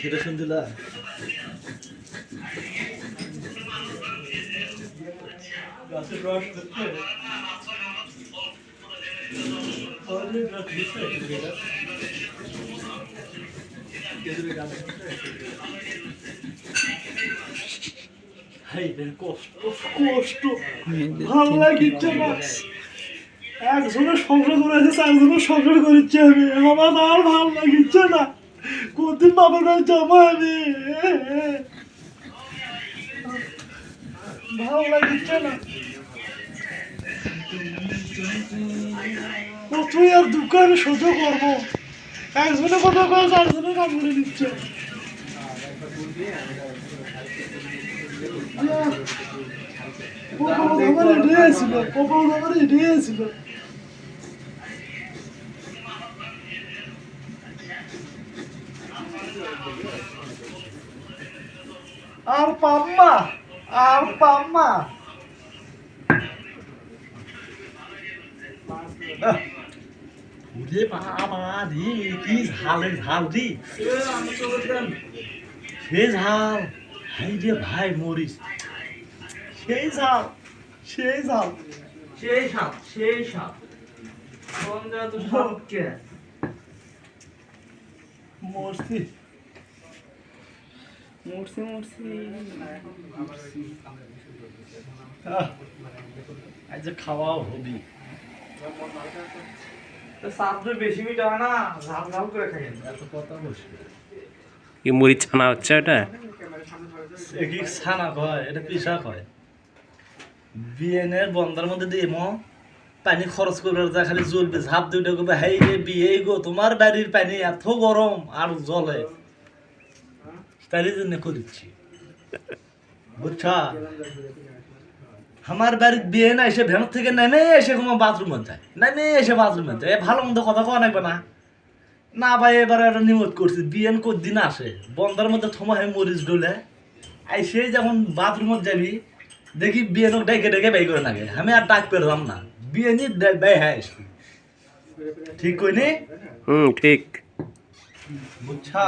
সেটা শুনছিলাম গাছের রস কষ্ট ভালো লাগিচ্ছে না। একজনের সংসার করেছে, একজনের সংসার করেছি আমি, আমার আর ভালো লাগিচ্ছে না। কতদিন বাবার কাছে যাবো আমি, ভালো লাগিচ্ছে না। কতই আর দুঃখ আমি সহ্য করবো। একজনের কথা কয়েছে, একজনের কাজ করে দিচ্ছে। আমার এটাই ছিল, আমার এটাই ছিল। আর পাম্মা, আর পাম্মা বাবা রে, কি ঝালের ঝাল রে, সে ঝাল। হাই রে ভাই মরিস, সেই ঝাল, সেই ঝাল, সেই সাপ, সেই সাপ। কোন জায়গা তো সাপকে? মরছি মরছি মরছি। আজ খাওয়াও হবি। তো সাপ তো বেশি মিটা হয় না, ঝাল ঝাল করে খাইয়েন। এত কথা বসবে কি মুড়ি ছানা হচ্ছে ওটা? কি ছানা কয়, এটা পিসা কয়। বিয়েনের বন্ধার মধ্যে দিয়ে পানি খরচ করবে, যা খালি জ্বলবে, ঝাপ দুইটা করবে, হাই রে বিয়ে গো, তোমার বাড়ির পানি এত গরম আর জলে, তারই জন্য করিচ্ছি, বুঝছা। আমার বাড়ির বিয়ে না এসে ভ্যান থেকে নেমে এসে কোনো বাথরুমে যায়, নেমে এসে বাথরুমে যায়। ভালো মন্দ কথা কওয়া নাকবে না। না ভাই এবার একটা নিমত করছি, বিয়েন কদিন আসে বন্ধার মধ্যে থমা হয় মরিচ ডলে, আই সেই যখন বাথরুমত যাবি দেখি বিয়েনক ডেকে ডেকে বাই করে নাগে, আমি আর ডাক পেলাম না, বিয়েনি বাই হ্যাঁ আসবি। ঠিক কইনি? ঠিক। বুঝছা।